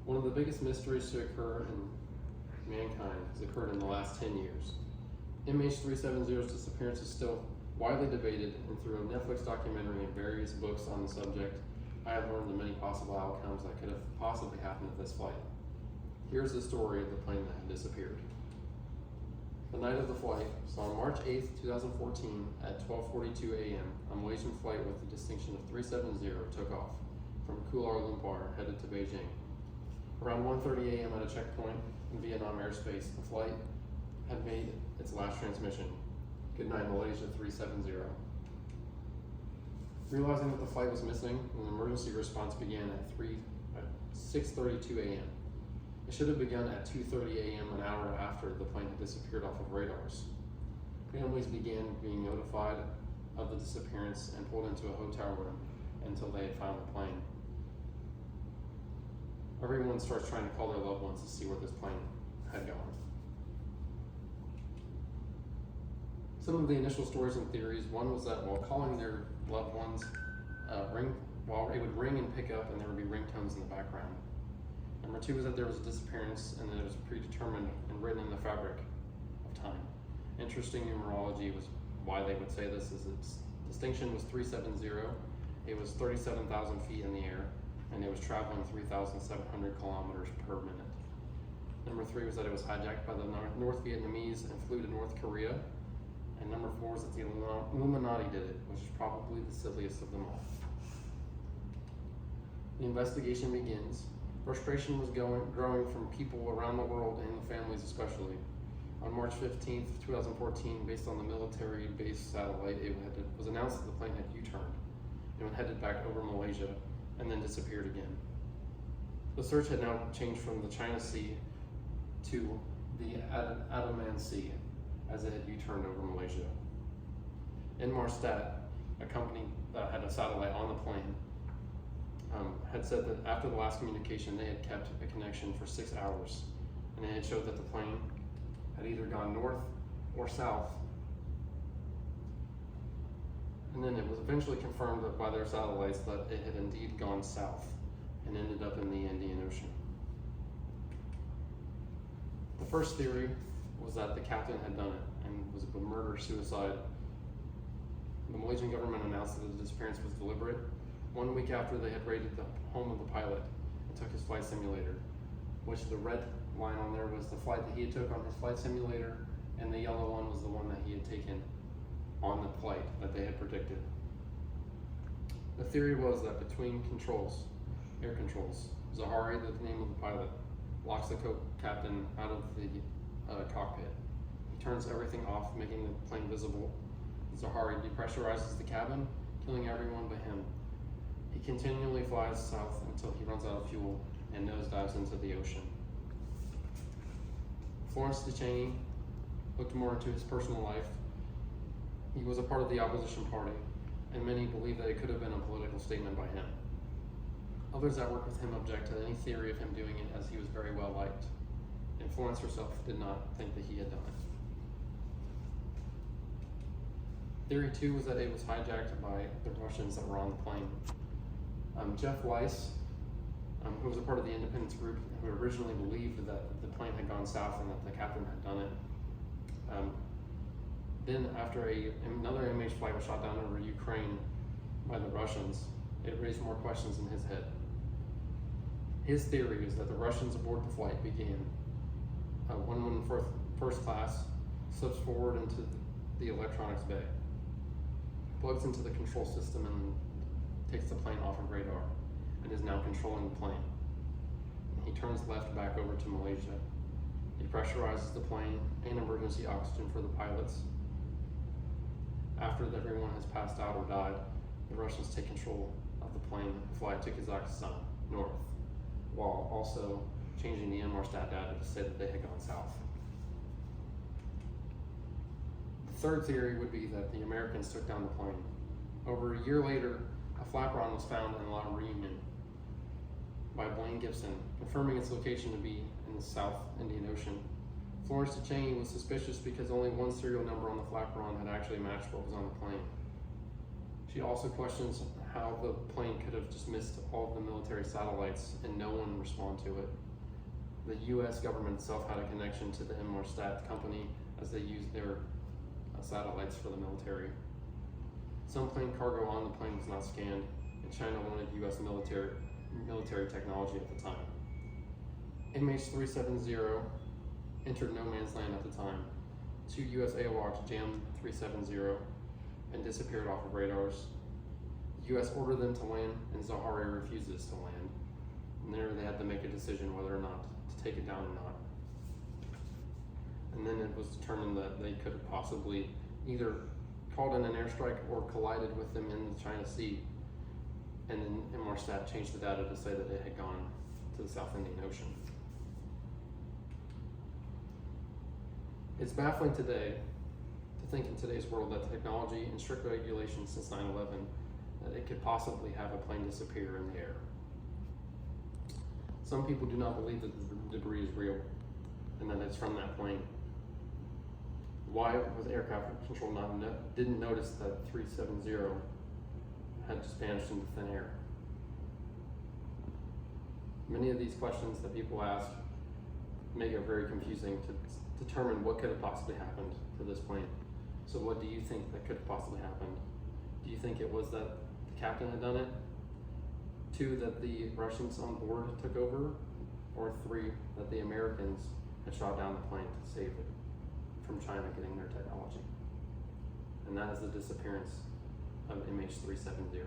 One of the biggest mysteries to occur in mankind has occurred in the last 10 years. MH370's disappearance is still widely debated, and through a Netflix documentary and various books on the subject, I have learned the many possible outcomes that could have possibly happened at this flight. Here's the story of the plane that had disappeared. The night of the flight, so on March 8, 2014, at 12:42 a.m., a Malaysian flight with the distinction of 370 took off from Kuala Lumpur headed to Beijing. Around 1:30 a.m. at a checkpoint in Vietnam airspace, the flight had made its last transmission. Goodnight Malaysia 370. Realizing that the flight was missing, an emergency response began at 6:32 a.m. It should have begun at 2:30 a.m., an hour after the plane had disappeared off of radars. Families began being notified of the disappearance and pulled into a hotel room until they had found the plane. Everyone starts trying to call their loved ones to see where this plane had gone. Some of the initial stories and theories, one was that while calling their loved ones, it would ring and pick up and there would be ringtones in the background. Number two was that there was a disappearance and that it was predetermined and written in the fabric of time. Interesting numerology was why they would say this, is its distinction was 370. It was 37,000 feet in the air, and it was traveling 3,700 kilometers per minute. Number three was that it was hijacked by the North Vietnamese and flew to North Korea. And number four is that the Illuminati did it, which is probably the silliest of them all. The investigation begins. Frustration was growing from people around the world and the families especially. On March 15th, 2014, based on the military-based satellite, it was announced that the plane had U-turned and headed back over Malaysia and then disappeared again. The search had now changed from the China Sea to the Andaman Sea, as it had U-turned over Malaysia. Inmarsat, a company that had a satellite on the plane, had said that after the last communication, they had kept a connection for 6 hours, and it had showed that the plane had either gone north or south. And then it was eventually confirmed by their satellites that it had indeed gone south and ended up in the Indian Ocean. The first theory was that the captain had done it and was a murder-suicide. The Malaysian government announced that the disappearance was deliberate 1 week after they had raided the home of the pilot and took his flight simulator, which the red line on there was the flight that he had took on his flight simulator, and the yellow one was the one that he had taken on the flight that they had predicted. The theory was that between controls, air controls, Zahari, the name of the pilot, locks the captain out of the cockpit. He turns everything off, making the plane visible. Zahari depressurizes the cabin, killing everyone but him. He continually flies south until he runs out of fuel and nosedives into the ocean. Florence DeCheney looked more into his personal life. He was a part of the opposition party, and many believe that it could have been a political statement by him. Others that worked with him object to any theory of him doing it, as he was very well liked, and Florence herself did not think that he had done it. Theory two was that it was hijacked by the Russians that were on the plane. Jeff Weiss, who was a part of the independence group, who originally believed that the plane had gone south and that the captain had done it. Then after another MH flight was shot down over Ukraine by the Russians, it raised more questions in his head. His theory is that the Russians aboard the flight began, one first class, slips forward into the electronics bay, plugs into the control system and takes the plane off of radar, and is now controlling the plane. He turns left back over to Malaysia. He pressurizes the plane and emergency oxygen for the pilots. After everyone has passed out or died, the Russians take control of the plane and fly to Kazakhstan, north, while also changing the Inmarsat data to say that they had gone south. The third theory would be that the Americans took down the plane. Over a year later, a flaperon was found in La Reunion by Blaine Gibson, confirming its location to be in the South Indian Ocean. Florence DeCheney was suspicious because only one serial number on the flaperon had actually matched what was on the plane. She also questions how the plane could have just missed all of the military satellites and no one respond to it. The US government itself had a connection to the Inmarsat company as they used their satellites for the military. Some plane cargo on the plane was not scanned, and China wanted US military technology at the time. MH370 entered no man's land at the time. 2 US AWACS jammed 370 and disappeared off of radars. The US ordered them to land, and Zaharia refuses to land. And there they had to make a decision whether or not to take it down or not. And then it was determined that they could have possibly either called in an airstrike or collided with them in the China Sea. And then Inmarsat changed the data to say that it had gone to the South Indian Ocean. It's baffling today to think in today's world that technology and strict regulations since 9/11 that it could possibly have a plane disappear in the air. Some people do not believe that the debris is real and that it's from that plane. Why was air traffic control didn't notice that 370 had just vanished into thin air? Many of these questions that people ask make it very confusing to determine what could have possibly happened to this plane. So what do you think that could have possibly happened? Do you think it was that the captain had done it? 2, that the Russians on board took over? Or 3, that the Americans had shot down the plane to save it from China getting their technology? And that is the disappearance of MH370.